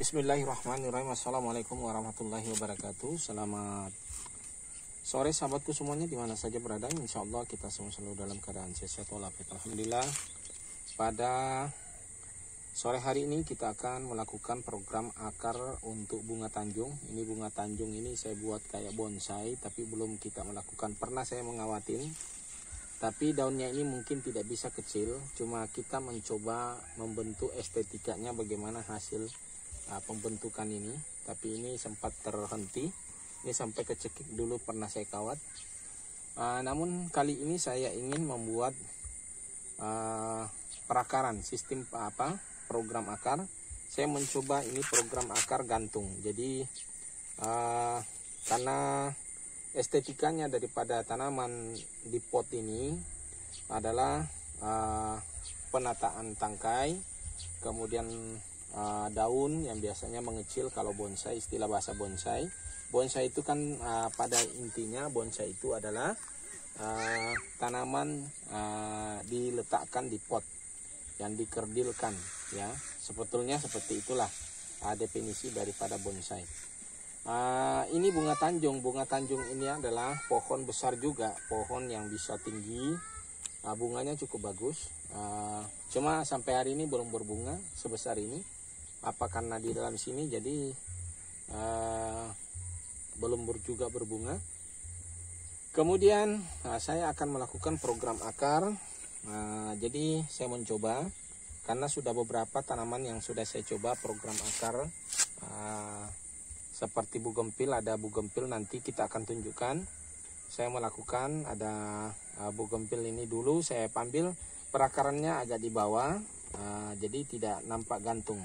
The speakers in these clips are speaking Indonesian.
Bismillahirrahmanirrahim. Assalamualaikum warahmatullahi wabarakatuh. Selamat sore sahabatku semuanya dimana saja berada. Insya Allah kita semua selalu dalam keadaan sehat walafiat. Alhamdulillah. Pada sore hari ini kita akan melakukan program akar untuk bunga tanjung. Ini bunga tanjung ini saya buat kayak bonsai, tapi belum kita melakukan. Pernah saya mengawatin, tapi daunnya ini mungkin tidak bisa kecil. Cuma kita mencoba membentuk estetikanya bagaimana hasil pembentukan ini, tapi ini sempat terhenti. Ini sampai kecekik dulu pernah saya kawat. Namun kali ini saya ingin membuat perakaran sistem program akar. Saya mencoba ini program akar gantung. Jadi karena estetikanya daripada tanaman di pot ini adalah penataan tangkai, kemudian daun yang biasanya mengecil. Kalau bonsai, istilah bahasa bonsai itu kan pada intinya bonsai itu adalah tanaman diletakkan di pot yang dikerdilkan, ya. Sebetulnya seperti itulah definisi daripada bonsai. Ini bunga tanjung. Bunga tanjung ini adalah pohon besar juga, pohon yang bisa tinggi. Bunganya cukup bagus. Cuma sampai hari ini belum berbunga sebesar ini. Apa karena di dalam sini jadi belum juga berbunga. Kemudian saya akan melakukan program akar. Jadi saya mencoba, karena sudah beberapa tanaman yang sudah saya coba program akar, seperti bugempil. Ada bugempil nanti kita akan tunjukkan. Saya melakukan ada bugempil ini dulu saya ambil perakarannya agak di bawah, jadi tidak nampak gantung.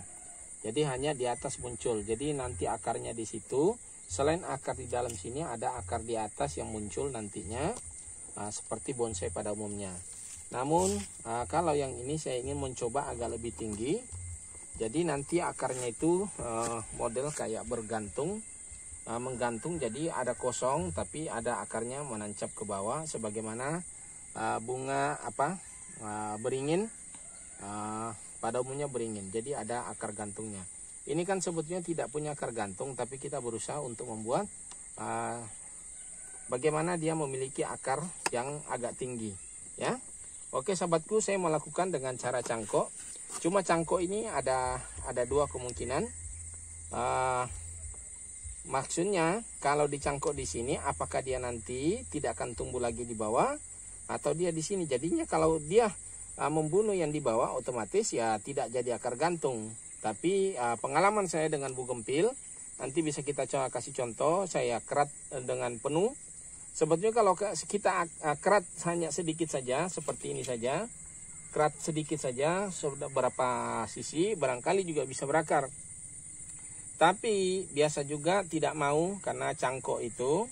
Jadi hanya di atas muncul. Jadi nanti akarnya di situ. Selain akar di dalam sini, ada akar di atas yang muncul nantinya, seperti bonsai pada umumnya. Namun kalau yang ini saya ingin mencoba agak lebih tinggi. Jadi nanti akarnya itu model kayak bergantung, menggantung. Jadi ada kosong, tapi ada akarnya menancap ke bawah, sebagaimana bunga beringin. Pada umumnya beringin, jadi ada akar gantungnya. Ini kan sebetulnya tidak punya akar gantung, tapi kita berusaha untuk membuat bagaimana dia memiliki akar yang agak tinggi, ya. Oke sahabatku, saya melakukan dengan cara cangkok. Cuma cangkok ini ada dua kemungkinan. Maksudnya kalau dicangkok di sini, apakah dia nanti tidak akan tumbuh lagi di bawah, atau dia di sini. Jadinya kalau dia membunuh yang di bawah, otomatis ya tidak jadi akar gantung. Tapi pengalaman saya dengan bugempil, nanti bisa kita kasih contoh. Saya kerat dengan penuh. Sebetulnya kalau kita kerat hanya sedikit saja, seperti ini saja, kerat sedikit saja, sudah berapa sisi, barangkali juga bisa berakar. Tapi biasa juga tidak mau, karena cangkok itu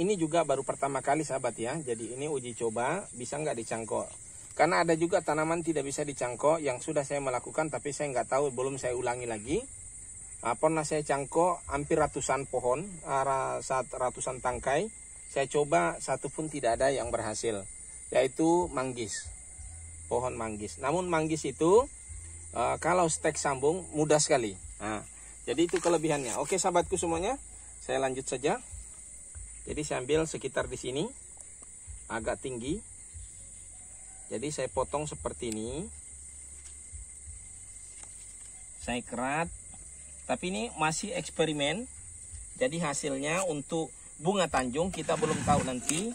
ini juga baru pertama kali sahabat ya. Jadi ini uji coba, bisa nggak dicangkok. Karena ada juga tanaman tidak bisa dicangkok yang sudah saya melakukan, tapi saya nggak tahu, belum saya ulangi lagi. Pernah saya cangkok hampir ratusan pohon, ratusan tangkai. Saya coba satu pun tidak ada yang berhasil, yaitu manggis, pohon manggis. Namun manggis itu kalau stek sambung mudah sekali. Jadi itu kelebihannya. Oke sahabatku semuanya, saya lanjut saja. Jadi saya ambil sekitar di sini, agak tinggi. Jadi saya potong seperti ini. Saya kerat. Tapi ini masih eksperimen. Jadi hasilnya untuk bunga tanjung kita belum tahu nanti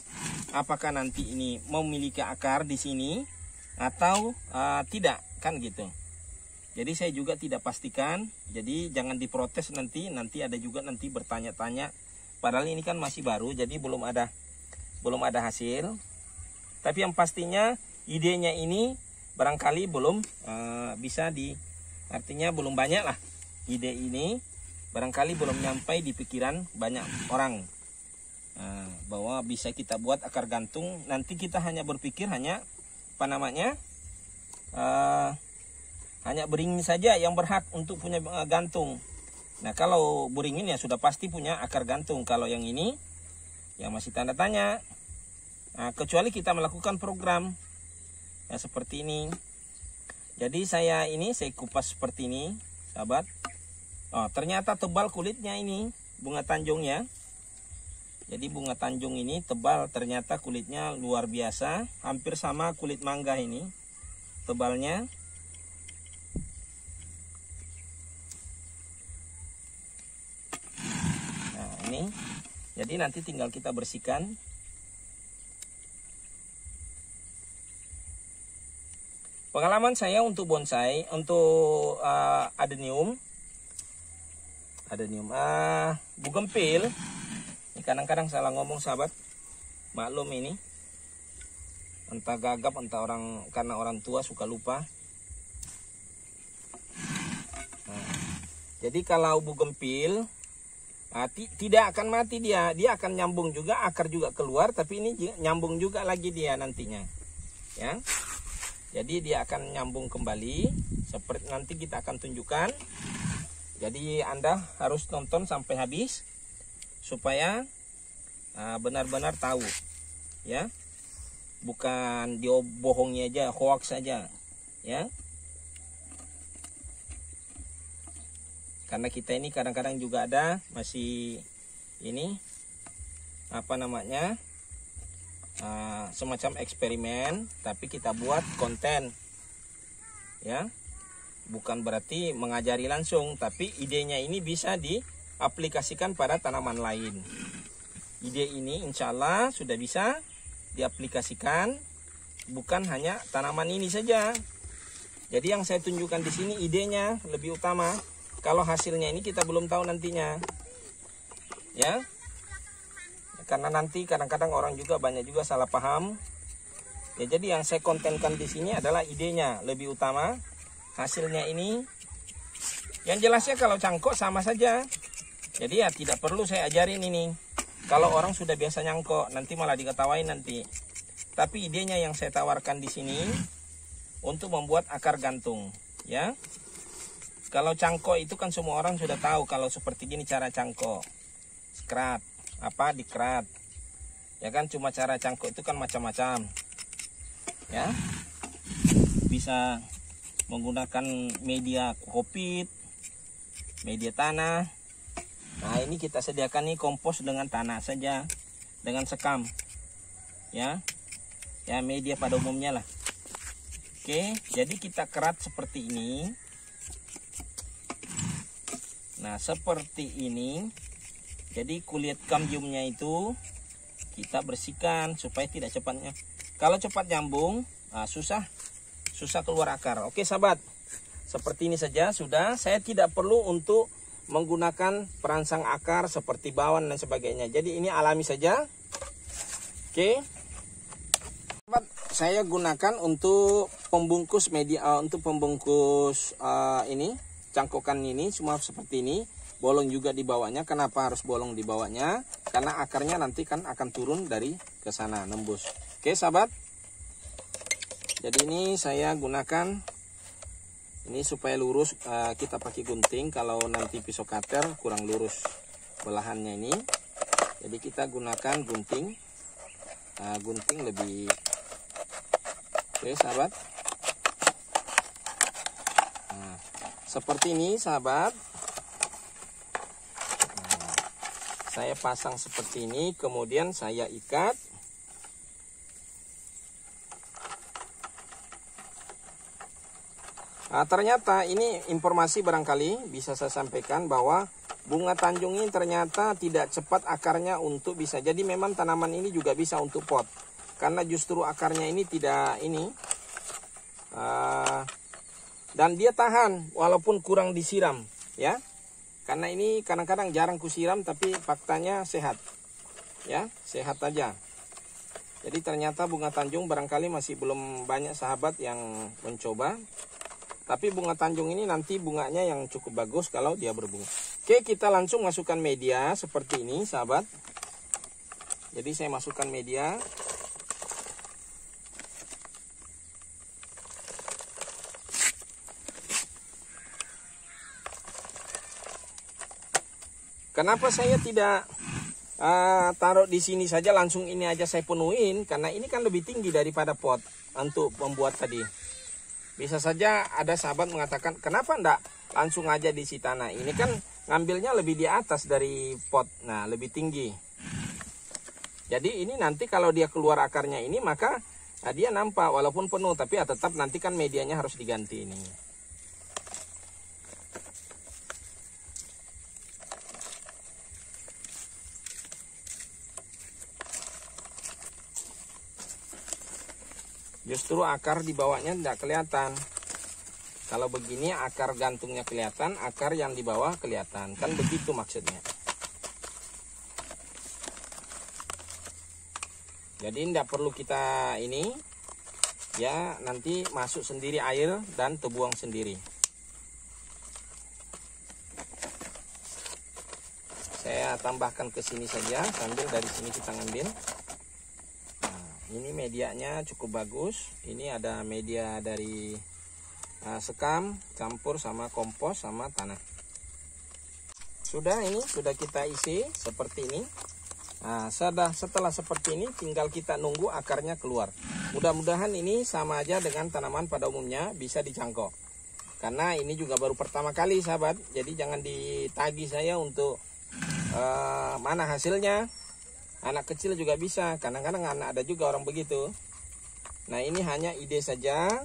apakah nanti ini memiliki akar di sini atau tidak, kan gitu. Jadi saya juga tidak pastikan. Jadi jangan diprotes nanti ada juga nanti bertanya-tanya. Padahal ini kan masih baru, jadi belum ada hasil. Tapi yang pastinya idenya ini barangkali belum artinya belum banyak lah. Ide ini barangkali belum nyampai di pikiran banyak orang, bahwa bisa kita buat akar gantung. Nanti kita hanya berpikir hanya hanya beringin saja yang berhak untuk punya gantung. Nah kalau beringin ya sudah pasti punya akar gantung. Kalau yang ini yang masih tanda tanya. Kecuali kita melakukan program ya seperti ini. Jadi saya kupas seperti ini, sahabat. Oh, ternyata tebal kulitnya ini bunga tanjungnya. Jadi bunga tanjung ini tebal, ternyata kulitnya luar biasa, hampir sama kulit mangga ini tebalnya. Nah, ini jadi nanti tinggal kita bersihkan. Pengalaman saya untuk bonsai, untuk adenium bugempil, ini kadang-kadang salah ngomong sahabat, maklum ini, entah gagap entah karena orang tua suka lupa. Nah, jadi kalau bugempil tidak akan mati dia akan nyambung juga, akar juga keluar, tapi ini nyambung juga lagi dia nantinya, ya. Jadi dia akan nyambung kembali, seperti nanti kita akan tunjukkan. Jadi Anda harus nonton sampai habis supaya benar-benar tahu, ya. Bukan diobohongi aja, hoax saja, ya. Karena kita ini kadang-kadang juga ada masih ini apa namanya? Semacam eksperimen, tapi kita buat konten, ya. Bukan berarti mengajari langsung, tapi idenya ini bisa diaplikasikan pada tanaman lain. Ide ini insya Allah sudah bisa diaplikasikan, bukan hanya tanaman ini saja. Jadi yang saya tunjukkan di sini idenya lebih utama. Kalau hasilnya ini kita belum tahu nantinya, ya. Karena nanti kadang-kadang orang juga banyak juga salah paham. Ya, jadi yang saya kontenkan di sini adalah idenya lebih utama. Hasilnya ini, yang jelasnya kalau cangkok sama saja. Jadi ya tidak perlu saya ajarin ini. Kalau orang sudah biasa nyangkok, nanti malah diketawain nanti. Tapi idenya yang saya tawarkan di sini untuk membuat akar gantung, ya. Kalau cangkok itu kan semua orang sudah tahu kalau seperti gini cara cangkok. Skrat. Dikrat, ya kan, cuma cara cangkok itu kan macam-macam, ya. Bisa menggunakan media kokopit, media tanah. Nah, ini kita sediakan nih kompos dengan tanah saja, dengan sekam, ya media pada umumnya lah. Oke, jadi kita kerat seperti ini. Nah, seperti ini. Jadi kulit kambiumnya itu kita bersihkan supaya tidak cepatnya. Kalau cepat nyambung, susah keluar akar. Oke sahabat, seperti ini saja sudah. Saya tidak perlu untuk menggunakan perangsang akar seperti bawang dan sebagainya. Jadi ini alami saja. Oke, sahabat, saya gunakan untuk pembungkus media, untuk pembungkus ini cangkokan ini semua seperti ini. Bolong juga di bawahnya. Kenapa harus bolong di bawahnya? Karena akarnya nanti kan akan turun dari ke sana, nembus. Oke sahabat. Jadi ini saya gunakan ini supaya lurus. Kita pakai gunting. Kalau nanti pisau cutter kurang lurus belahannya ini. Jadi kita gunakan gunting. Gunting lebih. Oke sahabat. Nah, seperti ini sahabat. Saya pasang seperti ini, kemudian saya ikat. Nah, ternyata ini informasi barangkali bisa saya sampaikan bahwa bunga tanjung ini ternyata tidak cepat akarnya untuk bisa. Jadi memang tanaman ini juga bisa untuk pot. Karena justru akarnya ini tidak ini. Dan dia tahan walaupun kurang disiram, ya. Karena ini kadang-kadang jarang kusiram, tapi faktanya sehat, ya, sehat aja. Jadi ternyata bunga tanjung barangkali masih belum banyak sahabat yang mencoba. Tapi bunga tanjung ini nanti bunganya yang cukup bagus kalau dia berbunga. Oke, kita langsung masukkan media seperti ini sahabat. Jadi saya masukkan media. Kenapa saya tidak taruh di sini saja, langsung ini aja saya penuhin? Karena ini kan lebih tinggi daripada pot untuk membuat tadi. Bisa saja ada sahabat mengatakan, kenapa enggak langsung aja di si tanah. Ini kan ngambilnya lebih di atas dari pot, nah lebih tinggi. Jadi ini nanti kalau dia keluar akarnya ini, maka dia nampak walaupun penuh, tapi ya tetap nanti kan medianya harus diganti ini. Justru akar di bawahnya tidak kelihatan. Kalau begini akar gantungnya kelihatan, akar yang di bawah kelihatan. Kan begitu maksudnya. Jadi tidak perlu kita ini, ya nanti masuk sendiri air dan terbuang sendiri. Saya tambahkan ke sini saja, sambil dari sini kita ngambil. Ini medianya cukup bagus. Ini ada media dari sekam campur sama kompos sama tanah. Sudah, ini sudah kita isi seperti ini. Nah, setelah seperti ini tinggal kita nunggu akarnya keluar. Mudah-mudahan ini sama aja dengan tanaman pada umumnya, bisa dicangkok. Karena ini juga baru pertama kali sahabat. Jadi jangan ditagih saya untuk mana hasilnya. Anak kecil juga bisa, kadang-kadang ada juga orang begitu. Nah, ini hanya ide saja,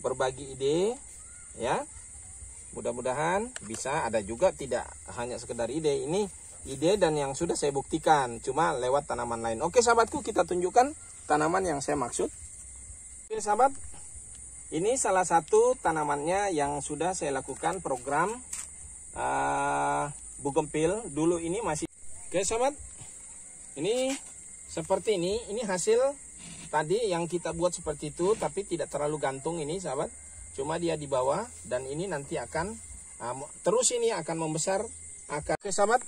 berbagi ide, ya. Mudah-mudahan bisa. Ada juga tidak hanya sekedar ide, ini ide dan yang sudah saya buktikan, cuma lewat tanaman lain. Oke sahabatku, kita tunjukkan tanaman yang saya maksud. Oke sahabat, ini salah satu tanamannya yang sudah saya lakukan program bugempil. Dulu ini masih. Oke sahabat, ini seperti ini hasil tadi yang kita buat seperti itu, tapi tidak terlalu gantung ini sahabat, cuma dia di bawah, dan ini nanti akan terus ini akan membesar akar. Oke sahabat,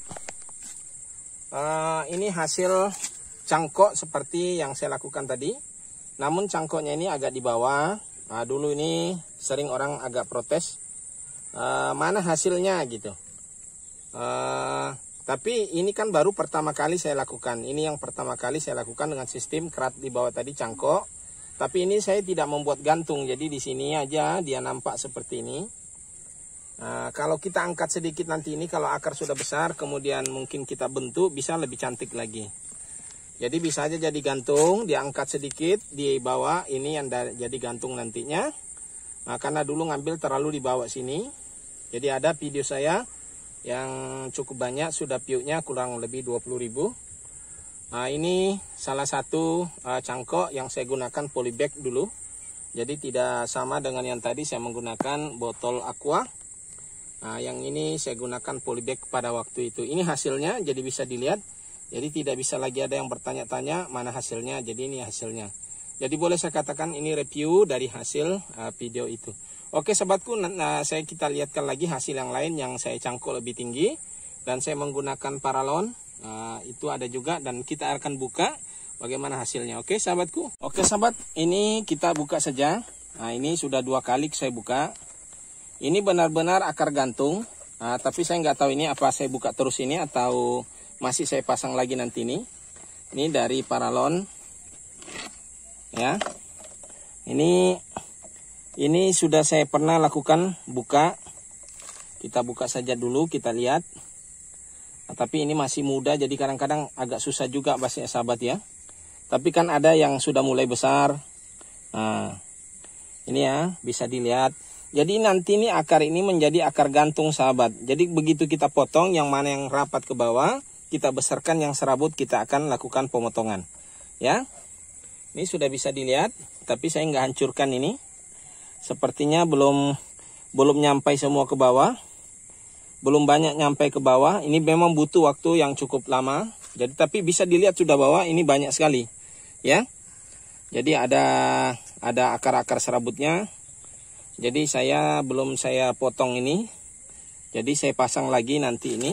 ini hasil cangkok seperti yang saya lakukan tadi, namun cangkoknya ini agak di bawah. Dulu ini sering orang agak protes, mana hasilnya gitu. Tapi ini kan baru pertama kali saya lakukan. Ini yang pertama kali saya lakukan dengan sistem kerat di bawah tadi cangkok. Tapi ini saya tidak membuat gantung. Jadi di sini aja dia nampak seperti ini. Kalau kita angkat sedikit nanti ini, kalau akar sudah besar, kemudian mungkin kita bentuk, bisa lebih cantik lagi. Jadi bisa aja jadi gantung, diangkat sedikit di bawah, ini yang jadi gantung nantinya. Karena dulu ngambil terlalu di bawah sini. Jadi ada video saya yang cukup banyak, sudah view-nya kurang lebih 20.000. Ini salah satu cangkok yang saya gunakan polybag dulu. Jadi tidak sama dengan yang tadi saya menggunakan botol aqua. Yang ini saya gunakan polybag pada waktu itu. Ini hasilnya, jadi bisa dilihat. Jadi tidak bisa lagi ada yang bertanya-tanya mana hasilnya. Jadi ini hasilnya. Jadi boleh saya katakan ini review dari hasil video itu. Oke sahabatku, kita lihatkan lagi hasil yang lain yang saya cangkok lebih tinggi. Dan saya menggunakan paralon. Itu ada juga, dan kita akan buka bagaimana hasilnya. Oke sahabatku. Oke sahabat, ini kita buka saja. Ini sudah 2 kali saya buka. Ini benar-benar akar gantung. Tapi saya nggak tahu ini apa saya buka terus ini atau masih saya pasang lagi nanti ini. Ini dari paralon. Ya. Ini sudah saya pernah lakukan buka. Kita buka saja dulu, kita lihat. Tapi ini masih muda, jadi kadang-kadang agak susah juga bahasanya sahabat ya. Tapi kan ada yang sudah mulai besar. Ini ya, bisa dilihat. Jadi nanti ini akar ini menjadi akar gantung sahabat. Jadi begitu kita potong, yang mana yang rapat ke bawah, kita besarkan, yang serabut kita akan lakukan pemotongan. Ya, ini sudah bisa dilihat, tapi saya nggak hancurkan ini. Sepertinya belum nyampai semua ke bawah. Belum banyak nyampai ke bawah. Ini memang butuh waktu yang cukup lama. Jadi tapi bisa dilihat sudah bawah ini banyak sekali. Ya. Jadi ada akar-akar serabutnya. Jadi belum saya potong ini. Jadi saya pasang lagi nanti ini.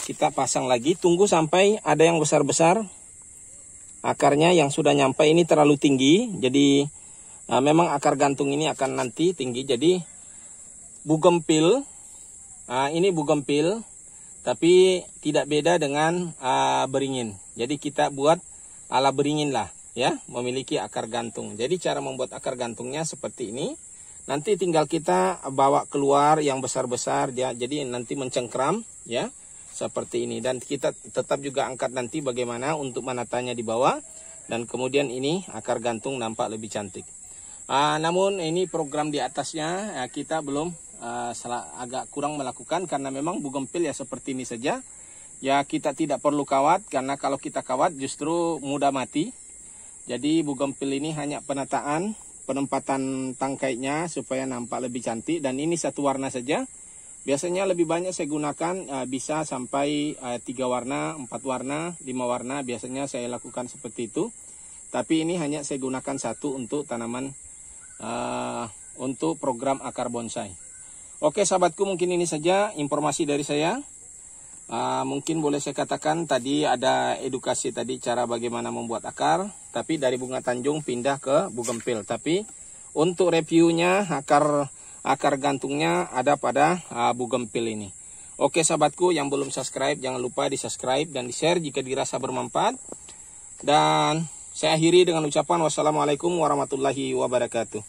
Kita pasang lagi, tunggu sampai ada yang besar-besar. Akarnya yang sudah nyampe ini terlalu tinggi. Jadi memang akar gantung ini akan nanti tinggi. Jadi bugempil, ini bugempil, tapi tidak beda dengan beringin. Jadi kita buat ala beringin lah, ya, memiliki akar gantung. Jadi cara membuat akar gantungnya seperti ini. nanti tinggal kita bawa keluar yang besar-besar ya, jadi nanti mencengkram ya seperti ini. Dan kita tetap juga angkat nanti bagaimana untuk menatanya di bawah, dan kemudian ini akar gantung nampak lebih cantik. Namun ini program di atasnya kita belum agak kurang melakukan, karena memang bougainville ya seperti ini saja. Ya kita tidak perlu kawat, karena kalau kita kawat justru mudah mati. Jadi bougainville ini hanya penempatan tangkainya supaya nampak lebih cantik, dan ini satu warna saja. Biasanya lebih banyak saya gunakan bisa sampai 3 warna, 4 warna, 5 warna. Biasanya saya lakukan seperti itu. Tapi ini hanya saya gunakan satu untuk tanaman untuk program akar bonsai. Oke sahabatku, mungkin ini saja informasi dari saya. Mungkin boleh saya katakan tadi ada edukasi tadi cara bagaimana membuat akar, tapi dari bunga Tanjung pindah ke bougainville. Tapi untuk reviewnya akar gantungnya ada pada bougainville ini. Oke sahabatku, yang belum subscribe jangan lupa di subscribe dan di share jika dirasa bermanfaat. Dan saya akhiri dengan ucapan wassalamualaikum warahmatullahi wabarakatuh.